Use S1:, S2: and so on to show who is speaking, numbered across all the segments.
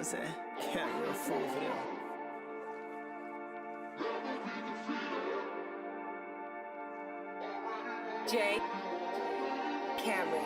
S1: I'm saying? Yeah, you're a fool for them.
S2: Jay Cameron.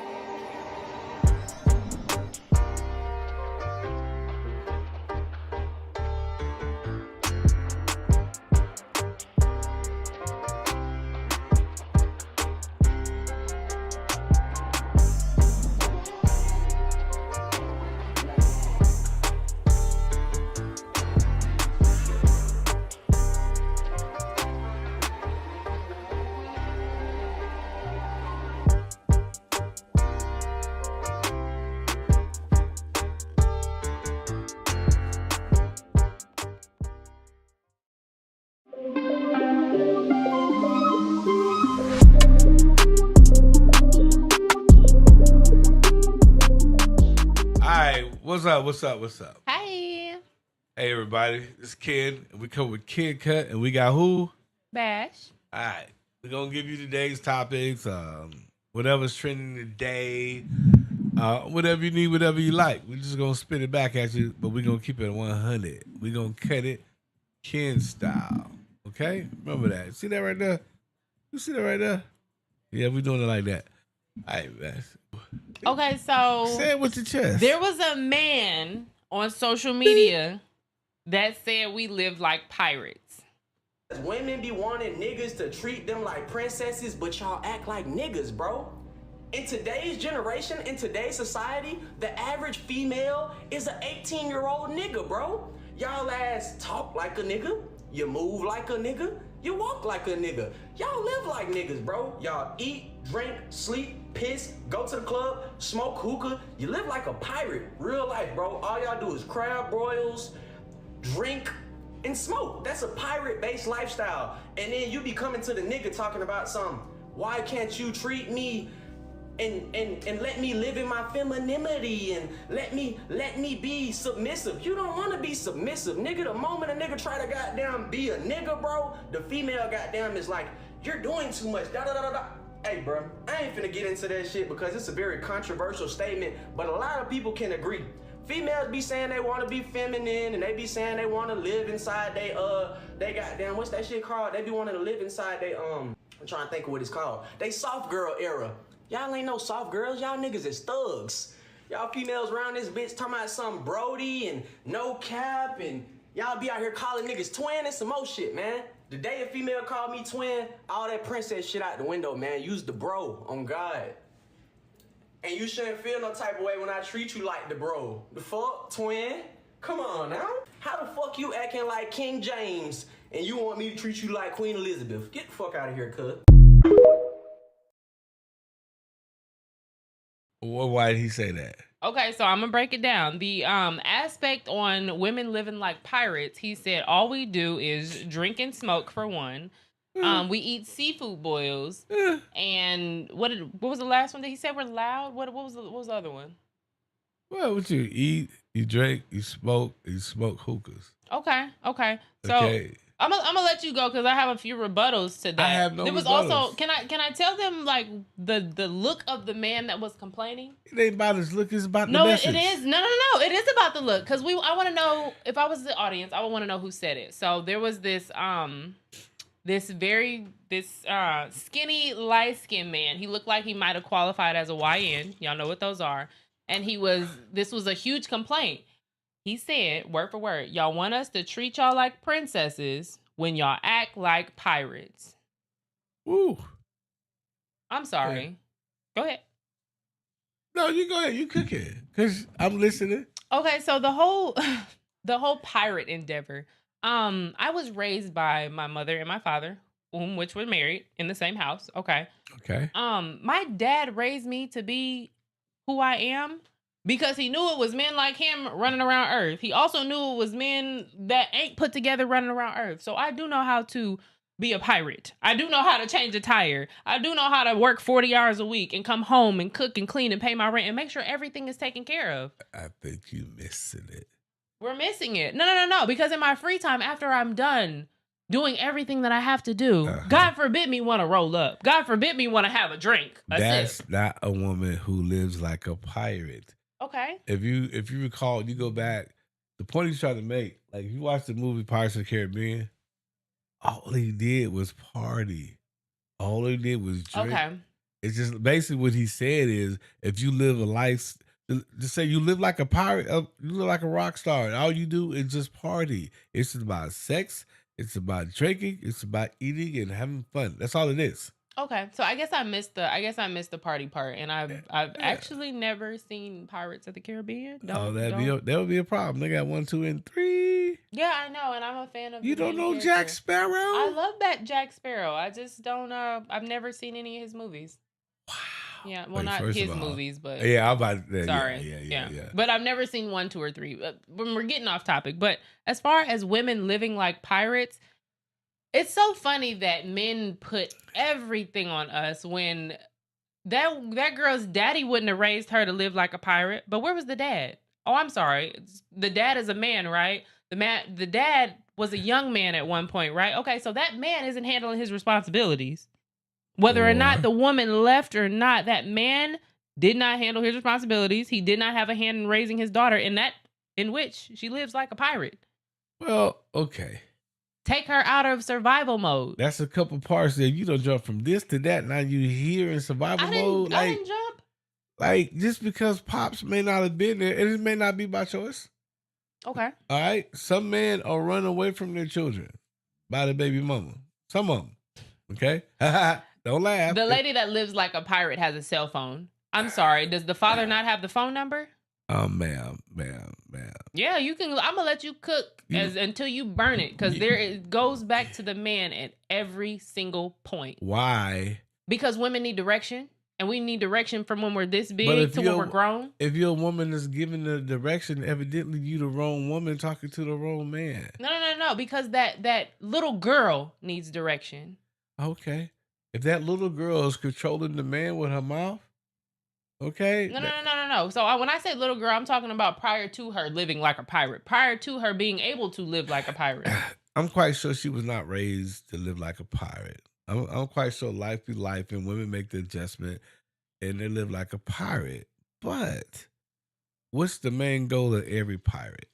S3: What's up?
S4: Hey.
S3: Hey, everybody. It's Ken. And we come with Kid Cut, and we got who?
S4: Bash.
S3: All right. We're going to give you today's topics, whatever's trending today, whatever you need, whatever you like. We're just going to spit it back at you, but we're going to keep it 100. We're going to cut it Ken style. Okay? Remember that. See that right there? You see that right there? Yeah, we're doing it like that. All right, man.
S4: Okay, so
S3: say it with your chest.
S4: There was a man on social media that said we live like pirates.
S5: Women be wanting niggas to treat them like princesses, but y'all act like niggas, bro. In today's generation, in today's society, the average female is an 18-year-old nigga, bro. Y'all ass talk like a nigga, you move like a nigga, you walk like a nigga. Y'all live like niggas, bro. Y'all eat, drink, sleep, piss, go to the club, smoke hookah. You live like a pirate, real life, bro. All y'all do is crab broils, drink, and smoke. That's a pirate-based lifestyle. And then you be coming to the nigga talking about something. Why can't you treat me and let me live in my femininity and let me be submissive? You don't want to be submissive, nigga. The moment a nigga try to goddamn be a nigga, bro, the female goddamn is like, you're doing too much. Da da da da. Hey, bro, I ain't finna get into that shit because it's a very controversial statement, but a lot of people can agree. Females be saying they want to be feminine and they be saying they want to live inside they goddamn, what's that shit called? They be wanting to live inside I'm trying to think of what it's called. They soft girl era. Y'all ain't no soft girls. Y'all niggas is thugs. Y'all females around this bitch talking about some Brody and no cap and y'all be out here calling niggas twin and some more shit, man. The day a female called me twin, all that princess shit out the window, man. Use the bro on God. And you shouldn't feel no type of way when I treat you like the bro. The fuck, twin? Come on now. How the fuck you acting like King James and you want me to treat you like Queen Elizabeth? Get the fuck out of here, cuz.
S3: Why did he say that?
S4: Okay, so I'm gonna break it down. The aspect on women living like pirates, he said all we do is drink and smoke for one. We eat seafood boils, and what was the last one that he said? We're loud. What was the other one?
S3: Well, what you eat, you drink, you smoke hookahs.
S4: Okay. So I'm gonna let you go because I have a few rebuttals to that.
S3: I have no
S4: There was
S3: rebuttals.
S4: also can I tell them like the look of the man that was complaining?
S3: It ain't about his look, it's about the
S4: No,
S3: message.
S4: it is. No. It is about the look because I want to know if I was the audience. I would want to know who said it. So there was this skinny light-skinned man. He looked like he might have qualified as a YN. Y'all know what those are. And this was a huge complaint. He said, word for word, y'all want us to treat y'all like princesses when y'all act like pirates.
S3: Ooh.
S4: I'm sorry.
S3: Okay.
S4: Go ahead.
S3: No, you go ahead. You cook it. Because I'm listening.
S4: Okay, so the whole pirate endeavor. I was raised by my mother and my father, which were married in the same house. Okay. My dad raised me to be who I am because he knew it was men like him running around Earth. He also knew it was men that ain't put together running around Earth. So I do know how to be a pirate. I do know how to change a tire. I do know how to work 40 hours a week and come home and cook and clean and pay my rent and make sure everything is taken care of.
S3: I think you missing it.
S4: We're missing it. No. Because in my free time, after I'm done doing everything that I have to do, God forbid me want to roll up. God forbid me want to have a drink.
S3: That's not a woman who lives like a pirate.
S4: Okay.
S3: If you recall, you go back the point he's trying to make, like if you watch the movie Pirates of the Caribbean, all he did was party. All he did was drink.
S4: Okay.
S3: It's just basically what he said is if you live a life, just say you live like a pirate, you live like a rock star, and all you do is just party. It's just about sex. It's about drinking. It's about eating and having fun. That's all it is.
S4: Okay, so I guess I missed the party part, and I've actually never seen Pirates of the Caribbean.
S3: That would be a problem. They got 1, 2, and 3.
S4: Yeah, I know, and I'm a fan of.
S3: You don't know Jack Sparrow?
S4: I love that Jack Sparrow. I just don't. I've never seen any of his movies.
S3: Wow.
S4: Yeah, well, not his movies, but
S3: yeah, I'm about to.
S4: Sorry,
S3: yeah.
S4: But I've never seen 1, 2, or 3. When we're getting off topic, but as far as women living like pirates. It's so funny that men put everything on us when that girl's daddy wouldn't have raised her to live like a pirate. But where was the dad? Oh, I'm sorry. The dad is a man, right? The dad was a young man at one point, right? Okay, so that man isn't handling his responsibilities. Whether or not the woman left or not, that man did not handle his responsibilities. He did not have a hand in raising his daughter in which she lives like a pirate.
S3: Well, okay.
S4: Take her out of survival mode.
S3: That's a couple parts that you don't jump from this to that. Now you here in survival mode.
S4: I didn't jump.
S3: Like just because Pops may not have been there, it may not be by choice.
S4: Okay.
S3: All right. Some men are running away from their children by the baby mama. Some of them. Okay. Don't laugh.
S4: The lady that lives like a pirate has a cell phone. I'm sorry. Does the father not have the phone number?
S3: Ma'am.
S4: Yeah, you can. I'm gonna let you cook until you burn it, because it goes back to the man at every single point.
S3: Why?
S4: Because women need direction, and we need direction from when we're this big to when we're grown.
S3: If you're a woman that's giving the direction, evidently you the wrong woman talking to the wrong man.
S4: No. Because that little girl needs direction.
S3: Okay. If that little girl is controlling the man with her mouth. Okay.
S4: No. So when I say little girl, I'm talking about prior to her living like a pirate, prior to her being able to live like a pirate.
S3: I'm quite sure she was not raised to live like a pirate. I'm quite sure life be life and women make the adjustment and they live like a pirate. But what's the main goal of every pirate?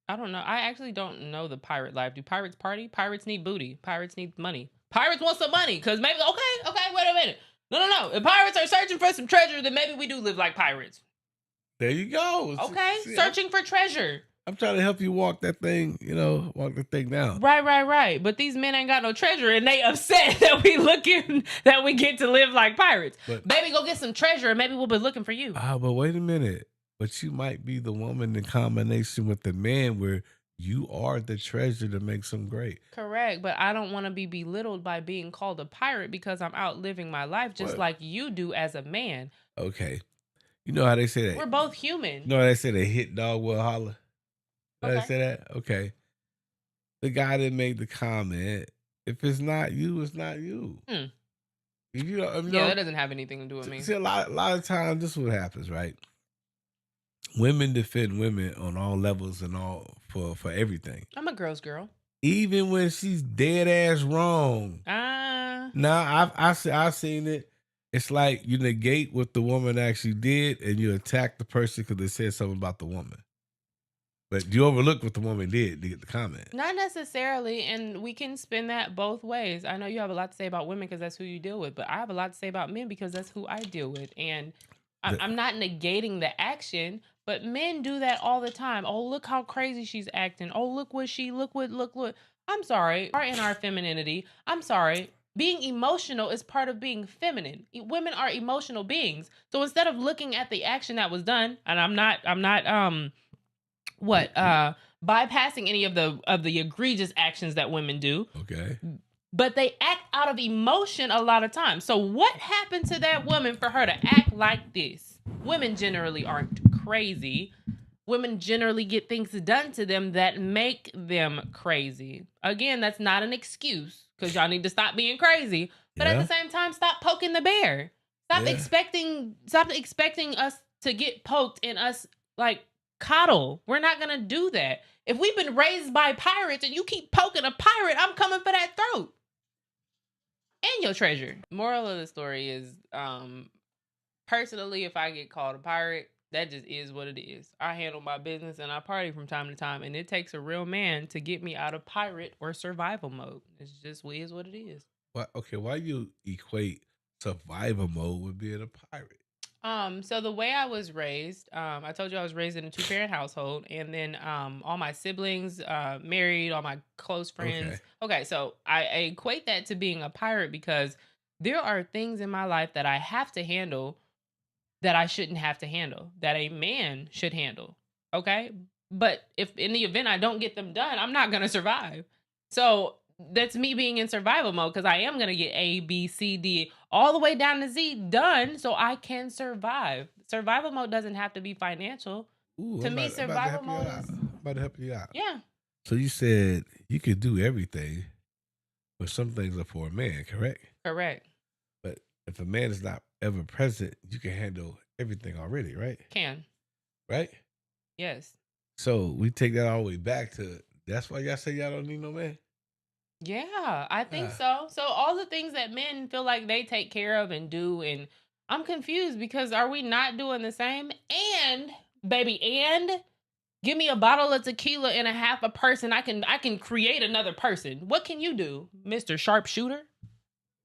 S4: I don't know. I actually don't know the pirate life. Do pirates party? Pirates need booty. Pirates need money. Pirates want some money because maybe, okay, wait a minute. No. If pirates are searching for some treasure, then maybe we do live like pirates.
S3: There you go.
S4: Okay, searching for treasure.
S3: I'm trying to help you walk that thing, walk the thing down.
S4: Right. But these men ain't got no treasure, and they upset that we get to live like pirates. But, baby, go get some treasure, and maybe we'll be looking for you.
S3: But wait a minute. But you might be the woman in combination with the man where you are the treasure that makes them great.
S4: Correct, but I don't want to be belittled by being called a pirate because I'm out living my life just like you do as a man.
S3: Okay. You know how they say that?
S4: We're both human.
S3: You know how they say that hit dog will holler?
S4: Okay.
S3: They say that? Okay. The guy that made the comment, if it's not you, it's not you.
S4: That doesn't have anything to do with me.
S3: See, a lot of times, this is what happens, right? Women defend women on all levels and all for everything.
S4: I'm a girl's girl.
S3: Even when she's dead ass wrong. Nah, I've seen it. It's like you negate what the woman actually did and you attack the person because they said something about the woman. But you overlook what the woman did to get the comment.
S4: Not necessarily, and we can spin that both ways. I know you have a lot to say about women because that's who you deal with, but I have a lot to say about men because that's who I deal with. And I'm not negating the action, but men do that all the time. Oh, look how crazy she's acting. Oh, look. I'm sorry. In our femininity, I'm sorry. Being emotional is part of being feminine. Women are emotional beings. So instead of looking at the action that was done, and I'm not bypassing any of the egregious actions that women do.
S3: Okay.
S4: But they act out of emotion a lot of times. So what happened to that woman for her to act like this? Women generally aren't crazy. Women generally get things done to them that make them crazy. Again, that's not an excuse because y'all need to stop being crazy. But at the same time, stop poking the bear. Stop expecting us to get poked and us like coddle. We're not gonna do that. If we've been raised by pirates and you keep poking a pirate, I'm coming for that throat. And your treasure. Moral of the story is, personally, if I get called a pirate, That just is what it is. I handle my business and I party from time to time, and it takes a real man to get me out of pirate or survival mode. It's just is what it is.
S3: Why you equate survival mode with being a pirate?
S4: So the way I was raised, I told you I was raised in a 2-parent household, and then all my siblings married, all my close friends. Okay, so I equate that to being a pirate because there are things in my life that I have to handle that I shouldn't have to handle, that a man should handle. Okay? But if in the event I don't get them done, I'm not going to survive. So that's me being in survival mode because I am going to get A, B, C, D, all the way down to Z done so I can survive. Survival mode doesn't have to be financial.
S3: Ooh,
S4: to me, survival mode is...
S3: I'm about to help you out.
S4: Yeah.
S3: So you said you could do everything, but some things are for a man, correct?
S4: Correct.
S3: But if a man is not ever present, you can handle everything already, right?
S4: Can.
S3: Right?
S4: Yes.
S3: So we take that all the way back to, that's why y'all say y'all don't need no man?
S4: Yeah, I think so. So all the things that men feel like they take care of and do, and I'm confused because are we not doing the same? And baby, and give me a bottle of tequila and a half a person. I can create another person. What can you do, Mr. Sharpshooter?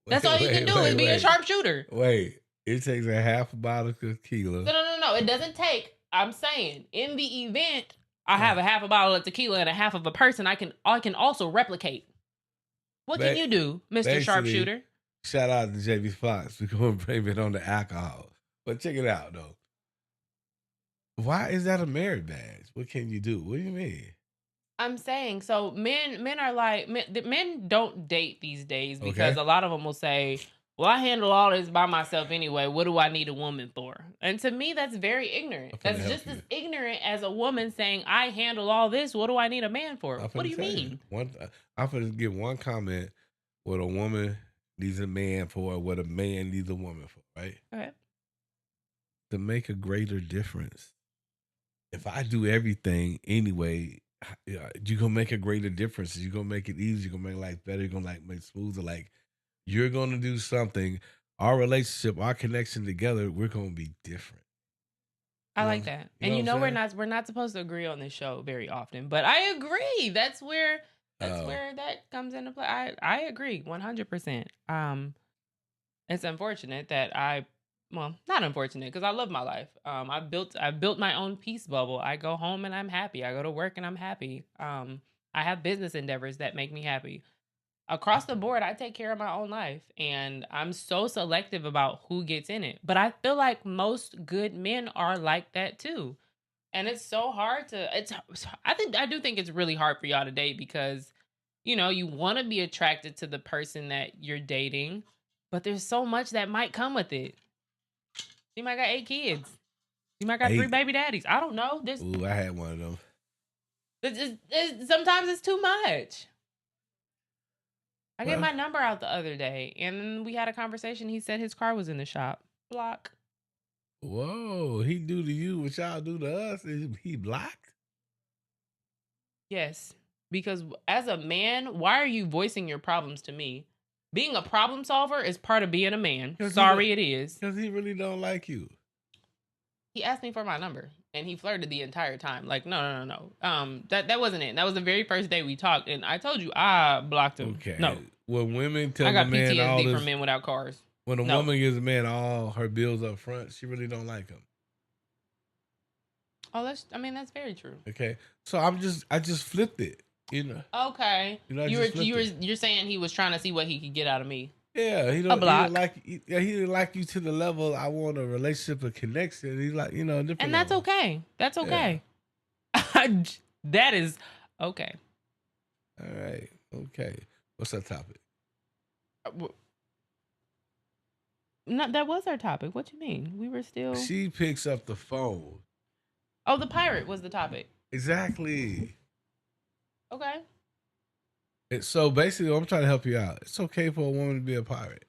S4: That's all you can do is be a sharpshooter.
S3: Wait, it takes a half a bottle of tequila.
S4: No. It doesn't take. I'm saying in the event I have a half a bottle of tequila and a half of a person, I can also replicate. What can you do, Mr. Sharpshooter?
S3: Shout out to JB Fox. We're going to blame it on the alcohol. But check it out, though. Why is that a merit badge? What can you do? What do you mean?
S4: I'm saying, so men are like, men don't date these days because a lot of them will say, well, I handle all this by myself anyway. What do I need a woman for? And to me, that's very ignorant. That's just as ignorant as a woman saying, I handle all this. What do I need a man for? What do you mean?
S3: I'm going to give one comment what a woman needs a man for, what a man needs a woman for, right?
S4: Okay.
S3: To make a greater difference. If I do everything anyway, you're going to make a greater difference. You're going to make it easier. You're going to make life better. You're going to make it smoother. You're going to do something. Our relationship, our connection together, we're going to be different.
S4: I like that. And we're not supposed to agree on this show very often, but I agree. That's where that comes into play. I agree 100%. It's unfortunate that not unfortunate because I love my life. I built my own peace bubble. I go home and I'm happy. I go to work and I'm happy. I have business endeavors that make me happy. Across the board, I take care of my own life, and I'm so selective about who gets in it. But I feel like most good men are like that too, and it's so hard to. I do think it's really hard for y'all to date because, you want to be attracted to the person that you're dating, but there's so much that might come with it. You might got 8 kids. You might got 3 baby daddies. I don't know.
S3: Ooh, I had one of them.
S4: Sometimes it's too much. I gave my number out the other day, and we had a conversation. He said his car was in the shop. Block.
S3: Whoa, he do to you what y'all do to us. He blocked?
S4: Yes, because as a man, why are you voicing your problems to me? Being a problem solver is part of being a man. Sorry, it is.
S3: Because he really don't like you.
S4: He asked me for my number, and he flirted the entire time. Like, no. That wasn't it. That was the very first day we talked, and I told you I blocked him.
S3: Okay.
S4: No.
S3: When women tell
S4: I got
S3: a man
S4: PTSD
S3: all this,
S4: from men without cars.
S3: When a woman gives a man all her bills up front, she really don't like him.
S4: Oh, that's very true.
S3: Okay. So I just flipped it,
S4: Okay. You're saying he was trying to see what he could get out of me.
S3: Yeah, he didn't like you to the level I want a relationship, a connection. He's like, different.
S4: And that's okay. That's okay. Yeah. That is okay.
S3: All right. Okay. What's our topic?
S4: No, that was our topic. What you mean? We were still.
S3: She picks up the phone.
S4: Oh, the pirate was the topic.
S3: Exactly.
S4: Okay.
S3: So basically, I'm trying to help you out. It's okay for a woman to be a pirate.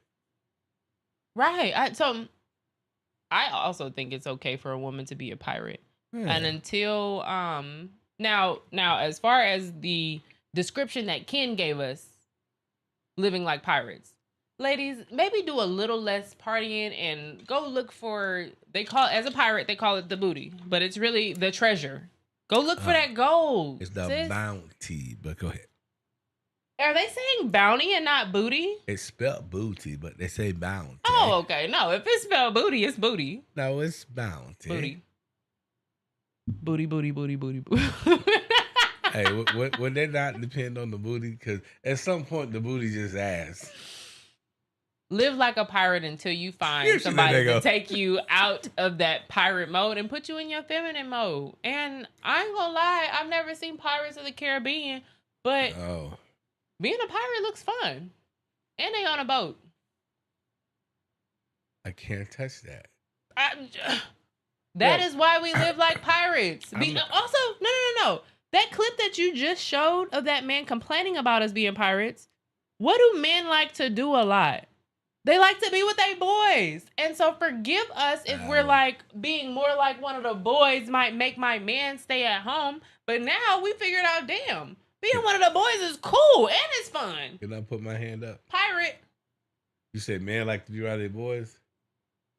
S4: Right. I also think it's okay for a woman to be a pirate. Yeah. And until now as far as the description that Ken gave us, living like pirates, ladies, maybe do a little less partying and go look for, as a pirate, they call it the booty, but it's really the treasure. Go look for that gold.
S3: It's the bounty, but go ahead.
S4: Are they saying bounty and not booty?
S3: It's spelled booty, but they say bounty.
S4: Oh, okay. No, if it's spelled booty, it's booty.
S3: No, it's bounty.
S4: Booty. Booty, booty, booty, booty, booty.
S3: Hey, would they not depend on the booty? Because at some point, the booty just ass.
S4: Live like a pirate until you find somebody to take you out of that pirate mode and put you in your feminine mode. And I ain't gonna lie, I've never seen Pirates of the Caribbean, but being a pirate looks fun. And they on a boat.
S3: I can't touch that.
S4: That is why we live like pirates. Also, no. That clip that you just showed of that man complaining about us being pirates, what do men like to do a lot? They like to be with their boys. And so forgive us if we're like being more like one of the boys might make my man stay at home. But now we figured out, damn, being one of the boys is cool and it's fun.
S3: Can I put my hand up?
S4: Pirate.
S3: You said men like to be around their boys?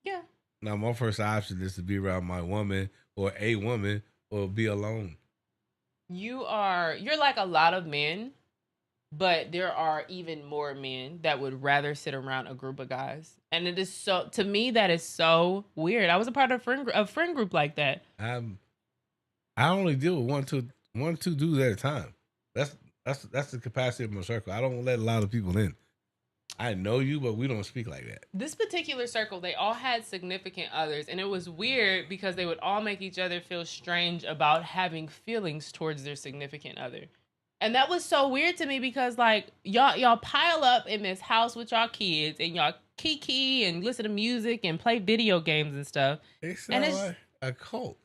S4: Yeah.
S3: Now, my first option is to be around my woman or a woman or be alone.
S4: You're like a lot of men, but there are even more men that would rather sit around a group of guys. And it is so, to me, that is so weird. I was a part of a friend group like that.
S3: I only deal with one, two dudes at a time. That's the capacity of my circle. I don't let a lot of people in. I know you, but we don't speak like that.
S4: This particular circle, they all had significant others, and it was weird because they would all make each other feel strange about having feelings towards their significant other. And that was so weird to me because, like, y'all pile up in this house with y'all kids, and y'all kiki and listen to music and play video games and stuff.
S3: It sounds like a cult.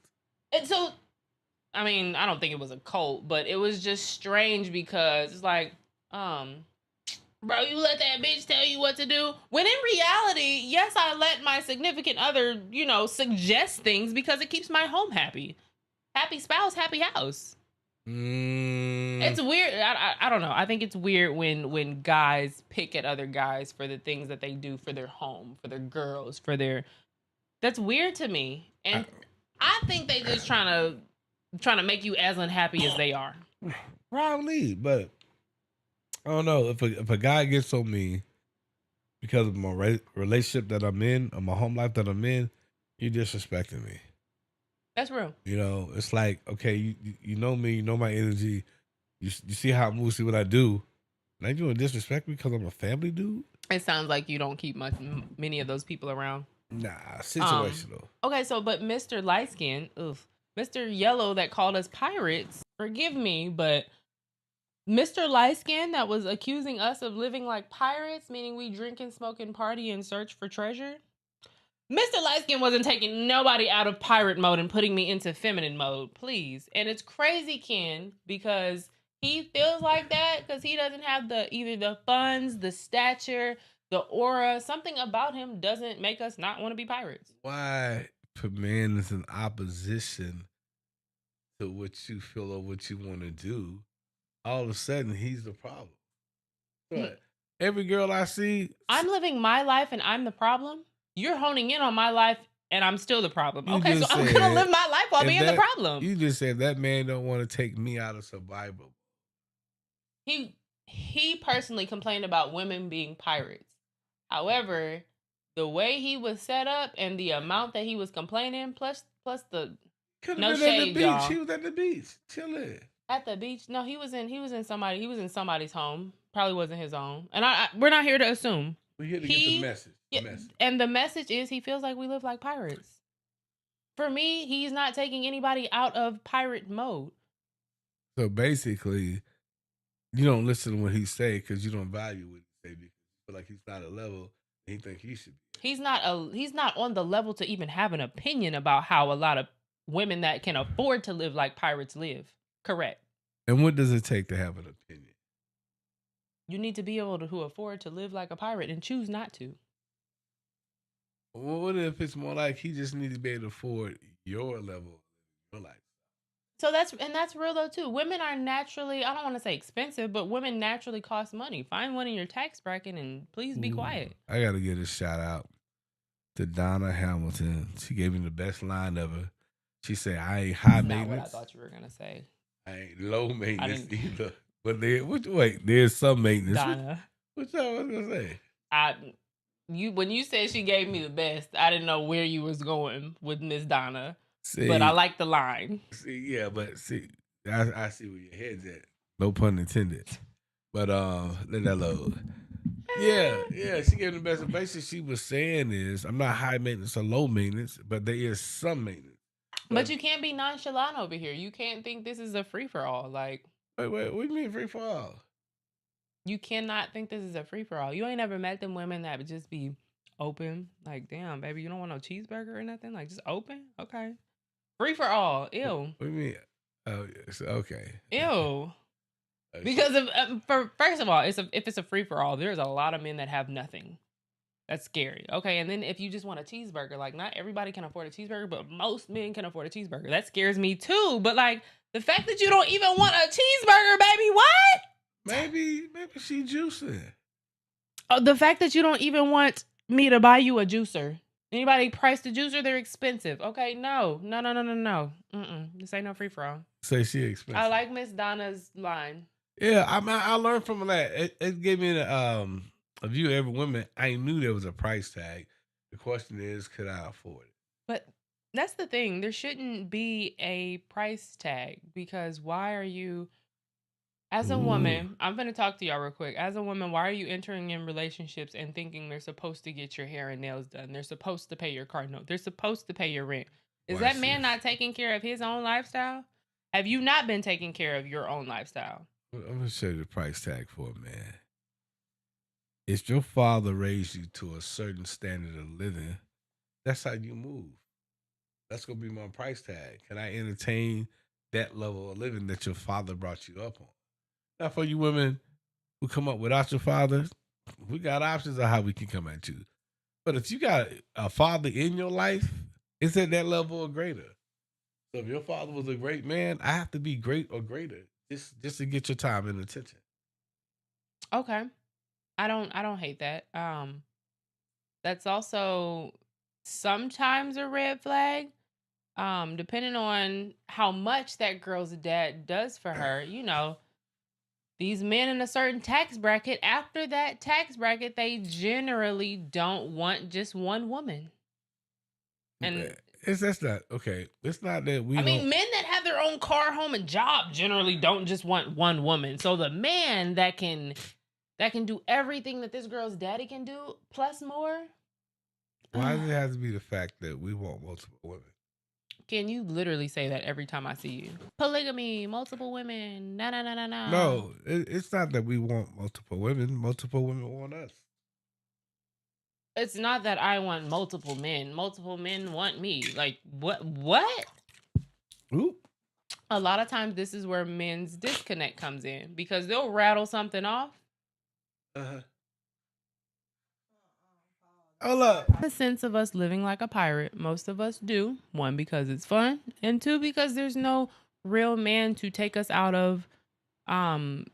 S4: And so, I mean, I don't think it was a cult, but it was just strange because it's like, bro, you let that bitch tell you what to do? When in reality, yes, I let my significant other, suggest things because it keeps my home happy. Happy spouse, happy house. It's weird. I don't know. I think it's weird when guys pick at other guys for the things that they do for their home, for their girls, that's weird to me. And I think they just trying to make you as unhappy as they are.
S3: Probably, but I don't know if a guy gets on me because of my relationship that I'm in or my home life that I'm in, you're disrespecting me.
S4: That's real.
S3: It's like, okay, you know me, you know my energy, you see how I move, see what I do. Now you want to disrespect me because I'm a family dude?
S4: It sounds like you don't keep many of those people around.
S3: Nah, situational.
S4: Okay, so but Mr. Lightskin, Mr. Yellow that called us pirates, forgive me, but Mr. Lightskin that was accusing us of living like pirates, meaning we drink and smoke and party and search for treasure. Mr. Lightskin wasn't taking nobody out of pirate mode and putting me into feminine mode, please. And it's crazy, Ken, because he feels like that because he doesn't have either the funds, the stature, the aura. Something about him doesn't make us not want to be pirates.
S3: Why put man is in opposition to what you feel or what you want to do? All of a sudden, he's the problem. But every girl I see,
S4: I'm living my life and I'm the problem. You're honing in on my life and I'm still the problem. Okay, so I'm gonna live my life while being the problem.
S3: You just said that man don't want to take me out of survival.
S4: He personally complained about women being pirates. However, the way he was set up and the amount that he was complaining, plus the no shade, y'all.
S3: He was at the beach, chilling.
S4: At the beach? No, he was in somebody's home. Probably wasn't his own. And we're not here to assume.
S3: We're here to get the message.
S4: And the message is he feels like we live like pirates. For me, he's not taking anybody out of pirate mode.
S3: So basically, you don't listen to what he say because you don't value what he say because you feel like he's not a level he think he should be.
S4: He's not on the level to even have an opinion about how a lot of women that can afford to live like pirates live. Correct.
S3: And what does it take to have an opinion?
S4: You need to be able to afford to live like a pirate and choose not to.
S3: Well, what if it's more like he just needs to be able to afford your level of your life?
S4: So that's real though too. Women are naturally, I don't want to say expensive, but women naturally cost money. Find one in your tax bracket and please be quiet.
S3: I gotta give a shout out to Donna Hamilton. She gave me the best line ever. She said, "I ain't high maintenance."
S4: Not what I thought you were gonna say.
S3: I ain't low maintenance either. But there's some maintenance.
S4: Donna.
S3: What y'all was gonna say?
S4: When you said she gave me the best, I didn't know where you was going with Miss Donna.
S3: See,
S4: but I like the line.
S3: I see where your head's at. No pun intended. But let that load. Yeah. She gave me the best. Basically, she was saying is, I'm not high maintenance or low maintenance, but there is some maintenance.
S4: But you can't be nonchalant over here. You can't think this is a free for all. Like,
S3: wait, what do you mean free for all?
S4: You cannot think this is a free for all. You ain't never met them women that would just be open. Like, damn, baby, you don't want no cheeseburger or nothing. Like, just open. Okay, free for all. Ew.
S3: What do you mean? Oh, yes. Okay.
S4: Ew. Because first of all, if it's a free for all, there's a lot of men that have nothing. That's scary. Okay, and then if you just want a cheeseburger, like not everybody can afford a cheeseburger, but most men can afford a cheeseburger. That scares me too. But like the fact that you don't even want a cheeseburger, baby, what?
S3: Maybe she juicing.
S4: Oh, the fact that you don't even want me to buy you a juicer. Anybody price the juicer, they're expensive. Okay, no. This ain't no free for all.
S3: Say she expensive.
S4: I like Miss Donna's line.
S3: Yeah, I learned from that. It gave me a view of every woman. I knew there was a price tag. The question is, could I afford it?
S4: But that's the thing. There shouldn't be a price tag because why are you, as a woman, I'm going to talk to y'all real quick. As a woman, why are you entering in relationships and thinking they're supposed to get your hair and nails done? They're supposed to pay your car note. They're supposed to pay your rent. Is that man not taking care of his own lifestyle? Have you not been taking care of your own lifestyle?
S3: I'm going to show you the price tag for it, man. If your father raised you to a certain standard of living, that's how you move. That's going to be my price tag. Can I entertain that level of living that your father brought you up on? Now, for you women who come up without your father, we got options of how we can come at you. But if you got a father in your life, it's at that level or greater. So if your father was a great man, I have to be great or greater just to get your time and attention.
S4: Okay. I don't hate that. That's also sometimes a red flag. Depending on how much that girl's dad does for her, you know, these men in a certain tax bracket, after that tax bracket, they generally don't want just one woman. And
S3: that's not okay. It's not that we.
S4: I mean, men that have their own car, home, and job generally don't just want one woman. So the man that can do everything that this girl's daddy can do, plus more.
S3: Why does it have to be the fact that we want multiple women?
S4: Can you literally say that every time I see you? Polygamy, multiple women, no.
S3: No, it's not that we want multiple women. Multiple women want us.
S4: It's not that I want multiple men. Multiple men want me. Like, what?
S3: Oop.
S4: A lot of times this is where men's disconnect comes in because they'll rattle something off.
S3: Hold up.
S4: The sense of us living like a pirate, most of us do. One, because it's fun, and two, because there's no real man to take us out of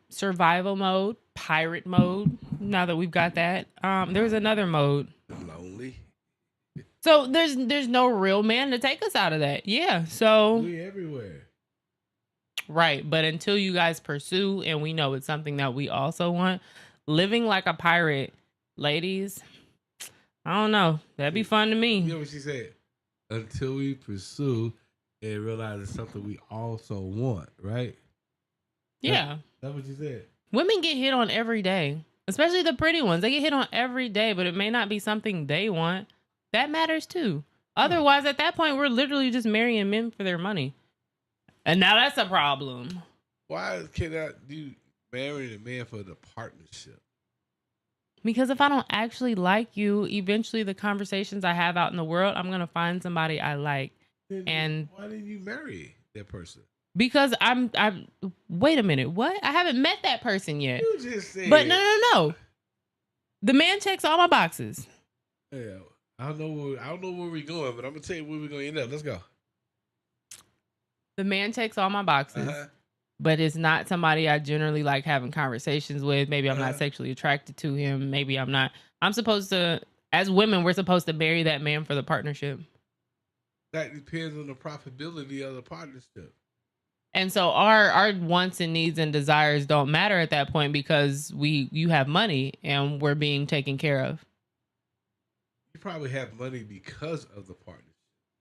S4: survival mode, pirate mode. Now that we've got that, there's another mode.
S3: Lonely.
S4: So there's no real man to take us out of that. Yeah. So
S3: we everywhere.
S4: Right, but until you guys pursue, and we know it's something that we also want, living like a pirate, ladies, I don't know. That'd be fun to me.
S3: You know what she said? Until we pursue and realize it's something we also want, right?
S4: Yeah.
S3: That's what you said.
S4: Women get hit on every day, especially the pretty ones. They get hit on every day, but it may not be something they want. That matters too. Otherwise, at that point, we're literally just marrying men for their money. And now that's a problem.
S3: Why cannot you marry a man for the partnership?
S4: Because if I don't actually like you, eventually the conversations I have out in the world, I'm going to find somebody I like. And
S3: why didn't you marry that person?
S4: Because I'm wait a minute. What? I haven't met that person yet.
S3: You just said.
S4: But no. The man checks all my boxes.
S3: Yeah. I don't know where we're going, but I'm going to tell you where we're going to end up. Let's go.
S4: The man checks all my boxes, but it's not somebody I generally like having conversations with. Maybe I'm not sexually attracted to him. Maybe I'm not. I'm supposed to, as women, we're supposed to marry that man for the partnership.
S3: That depends on the profitability of the partnership.
S4: And so our wants and needs and desires don't matter at that point because you have money and we're being taken care of.
S3: You probably have money because of the partnership.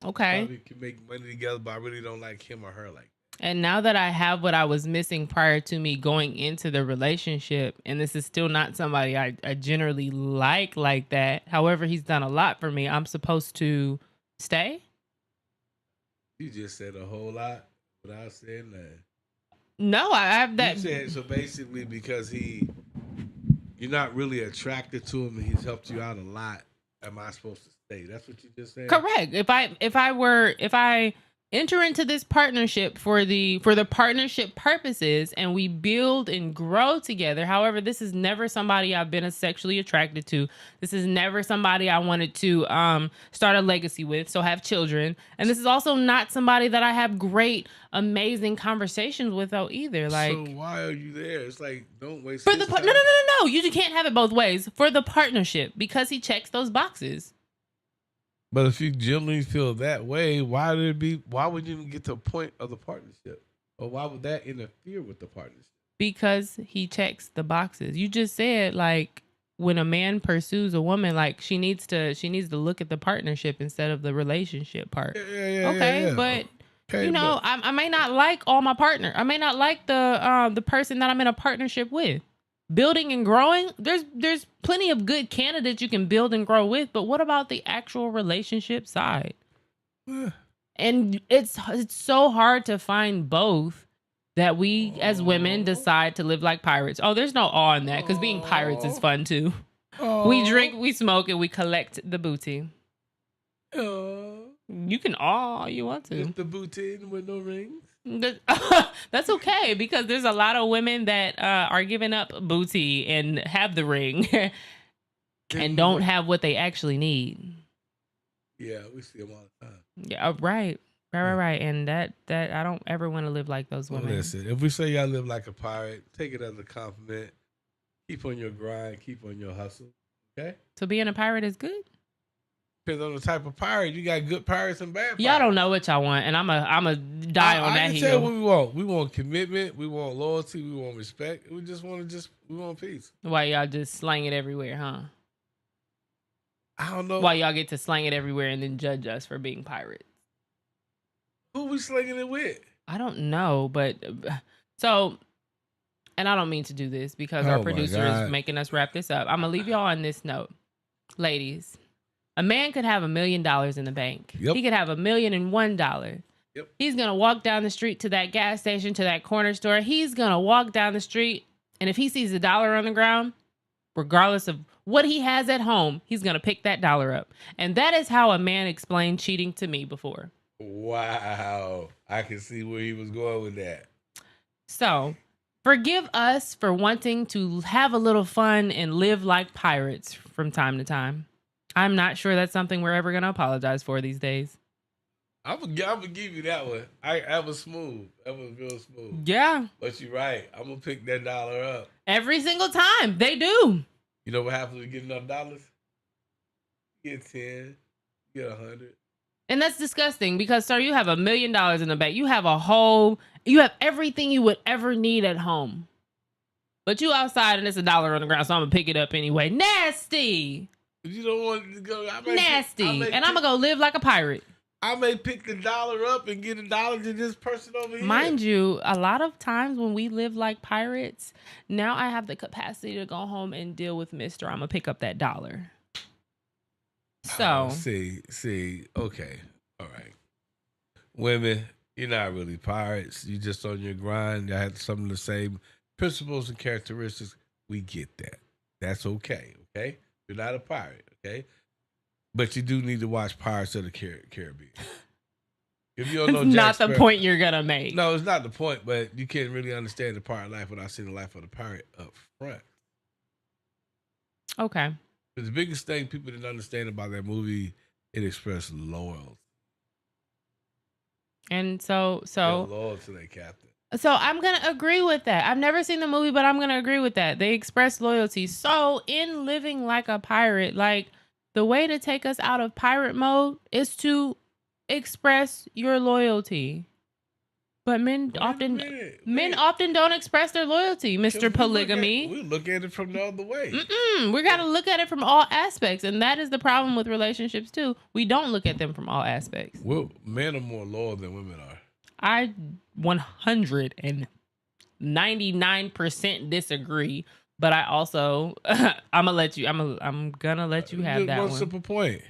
S4: Okay.
S3: You probably can make money together, but I really don't like him or her like that.
S4: And now that I have what I was missing prior to me going into the relationship, and this is still not somebody I generally like that. However, he's done a lot for me. I'm supposed to stay?
S3: You just said a whole lot without saying that.
S4: No, I have that.
S3: You said, so basically because you're not really attracted to him and he's helped you out a lot, am I supposed to stay? That's what you just said?
S4: Correct. If I enter into this partnership for the partnership purposes and we build and grow together. However, this is never somebody I've been sexually attracted to. This is never somebody I wanted to start a legacy with, so have children. And this is also not somebody that I have great, amazing conversations with either. Like,
S3: so why are you there? It's like, don't waste
S4: for the no. You can't have it both ways. For the partnership, because he checks those boxes.
S3: But if you genuinely feel that way, why would you even get to a point of the partnership? Or why would that interfere with the partnership?
S4: Because he checks the boxes. You just said, like, when a man pursues a woman, like, she needs to look at the partnership instead of the relationship part.
S3: Yeah.
S4: But you know, I may not like all my partner. I may not like the person that I'm in a partnership with. Building and growing, there's plenty of good candidates you can build and grow with, but what about the actual relationship side? And it's so hard to find both that we as women decide to live like pirates. Oh, there's no awe in that because being pirates is fun too. We drink, we smoke, and we collect the booty. You can awe all you want to.
S3: With the booty with no rings?
S4: That's okay because there's a lot of women that are giving up booty and have the ring and don't have what they actually need.
S3: Yeah, we see them all the time.
S4: Yeah, right. And that I don't ever want to live like those women.
S3: Well, listen, if we say y'all live like a pirate, take it as a compliment. Keep on your grind. Keep on your hustle. Okay.
S4: So being a pirate is good.
S3: Depends on the type of pirate. You got good pirates and bad pirates.
S4: Y'all don't know what y'all want, and I'm a die on that
S3: hill. I can tell you what we want. We want commitment. We want loyalty. We want respect. We want peace.
S4: Why y'all just slang it everywhere, huh?
S3: I don't know.
S4: Why y'all get to slang it everywhere and then judge us for being pirates?
S3: Who we slinging it with?
S4: I don't know, but so, and I don't mean to do this because our producer is making us wrap this up. I'm gonna leave y'all on this note, ladies. A man could have $1 million in the bank.
S3: Yep.
S4: He could have $1,001.
S3: Yep.
S4: He's going to walk down the street to that gas station, to that corner store. He's going to walk down the street. And if he sees $1 on the ground, regardless of what he has at home, he's going to pick that dollar up. And that is how a man explained cheating to me before.
S3: Wow. I can see where he was going with that.
S4: So forgive us for wanting to have a little fun and live like pirates from time to time. I'm not sure that's something we're ever going to apologize for these days.
S3: I'm gonna give you that one. That was smooth. That was real smooth.
S4: Yeah.
S3: But you're right. I'm going to pick that dollar up.
S4: Every single time. They do.
S3: You know what happens when you get enough dollars? You get 10. You get 100.
S4: And that's disgusting because, sir, you have $1 million in the bank. You have everything you would ever need at home. But you outside and it's $1 on the ground, so I'm going to pick it up anyway. Nasty.
S3: You don't want to go.
S4: Nasty. And I'm going to go live like a pirate.
S3: I may pick the dollar up and get $1 to this person over here.
S4: Mind you, a lot of times when we live like pirates, now I have the capacity to go home and deal with Mr. I'm going to pick up that dollar. So.
S3: See. Okay. All right. Women, you're not really pirates. You're just on your grind. You have some of the same principles and characteristics. We get that. That's okay. Okay. You're not a pirate, okay? But you do need to watch Pirates of the Caribbean. If you don't know,
S4: it's not the point you're gonna make.
S3: No, it's not the point. But you can't really understand the pirate life without seeing the life of the pirate up front.
S4: Okay.
S3: The biggest thing people didn't understand about that movie, it expressed loyalty.
S4: And so
S3: They're loyal to their captain.
S4: So I'm going to agree with that. I've never seen the movie, but I'm going to agree with that. They express loyalty. So in living like a pirate, like the way to take us out of pirate mode is to express your loyalty. But men often don't express their loyalty, Mr. Polygamy.
S3: We look at it from the other way.
S4: We got to look at it from all aspects. And that is the problem with relationships too. We don't look at them from all aspects.
S3: Well, men are more loyal than women are.
S4: I 199% disagree, but I also I'm gonna let you have that
S3: one
S4: one.
S3: simple point.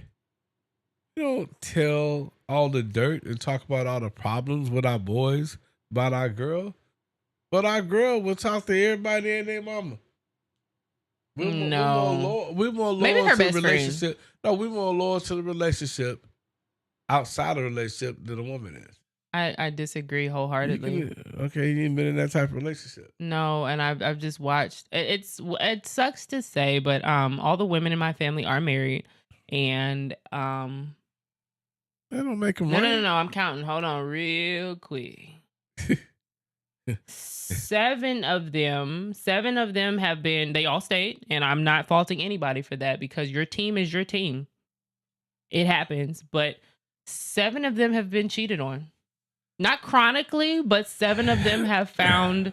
S3: You don't tell all the dirt and talk about all the problems with our boys about our girl, but our girl will talk to everybody and their mama. We're more loyal
S4: Maybe her
S3: to the
S4: best
S3: relationship. No, we're more loyal to the relationship outside of the relationship than a woman is.
S4: I disagree wholeheartedly.
S3: Okay, you ain't been in that type of relationship.
S4: No, and I've just watched. It sucks to say, but all the women in my family are married, and
S3: that don't make them right.
S4: No. I'm counting. Hold on, real quick. 7 of them have been. They all stayed, and I'm not faulting anybody for that because your team is your team. It happens, but 7 of them have been cheated on. Not chronically, but 7 of them have found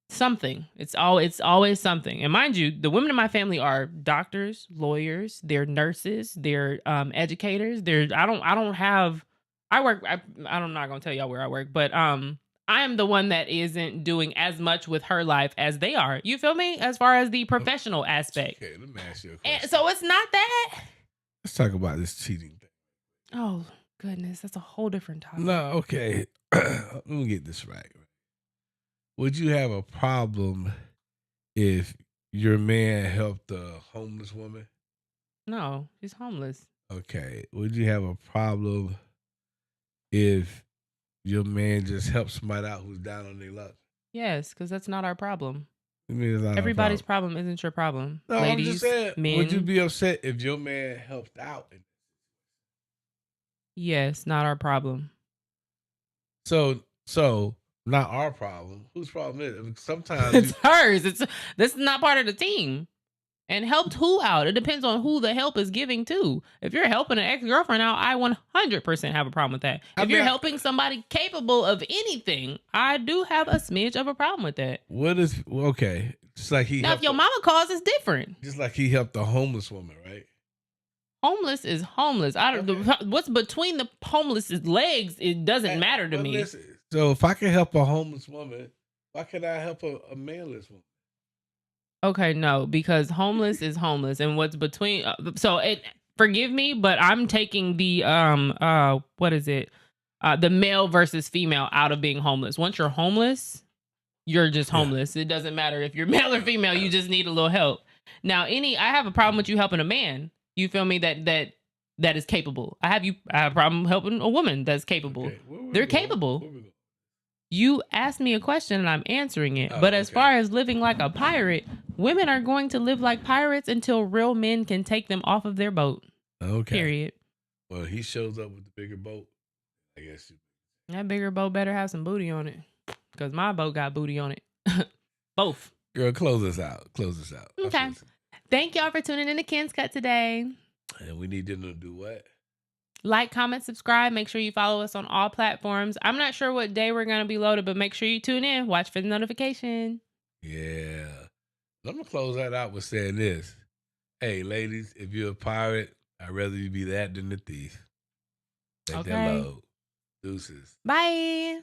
S4: something. It's always something. And mind you, the women in my family are doctors, lawyers, they're nurses, they're educators. I'm not gonna tell y'all where I work, but I am the one that isn't doing as much with her life as they are. You feel me? As far as the professional aspect.
S3: Okay, let me ask you a question.
S4: And so it's not that.
S3: Let's talk about this cheating thing.
S4: Oh. Goodness, that's a whole different topic.
S3: No, okay. Let me get this right. Would you have a problem if your man helped a homeless woman?
S4: No, he's homeless.
S3: Okay. Would you have a problem if your man just helped somebody out who's down on their luck?
S4: Yes, because that's not our problem.
S3: Everybody's
S4: problem isn't your problem.
S3: No,
S4: ladies,
S3: I'm just saying,
S4: men.
S3: would you be upset if your man helped out?
S4: Yes, not our problem.
S3: So not our problem. Whose problem is it? Sometimes
S4: it's hers. This is not part of the team. And helped who out? It depends on who the help is giving to. If you're helping an ex-girlfriend out, I 100% have a problem with that. If you're helping somebody capable of anything, I do have a smidge of a problem with that.
S3: Okay? Just like
S4: if your mama calls, it's different.
S3: Just like he helped a homeless woman, right?
S4: Homeless is homeless. What's between the homeless's legs? It doesn't matter to me.
S3: Listen, so if I can help a homeless woman, why can't I help a manless woman?
S4: Okay, no, because homeless is homeless, and what's between. Forgive me, but I'm taking the the male versus female out of being homeless. Once you're homeless, you're just homeless. It doesn't matter if you're male or female. You just need a little help. Now, I have a problem with you helping a man. You feel me? That is capable. I have a problem helping a woman that's capable. Okay. They're capable. You asked me a question and I'm answering it. But as far as living like a pirate, women are going to live like pirates until real men can take them off of their boat.
S3: Okay.
S4: Period.
S3: Well, he shows up with the bigger boat. I guess
S4: that bigger boat better have some booty on it, because my boat got booty on it. Both.
S3: Girl, close us out.
S4: Okay. Thank y'all for tuning in to Ken's Cut today.
S3: And we need them to do what?
S4: Like, comment, subscribe. Make sure you follow us on all platforms. I'm not sure what day we're going to be loaded, but make sure you tune in. Watch for the notification.
S3: Yeah. I'm going to close that out with saying this. Hey, ladies, if you're a pirate, I'd rather you be that than the thief. Take that load. Deuces.
S4: Bye.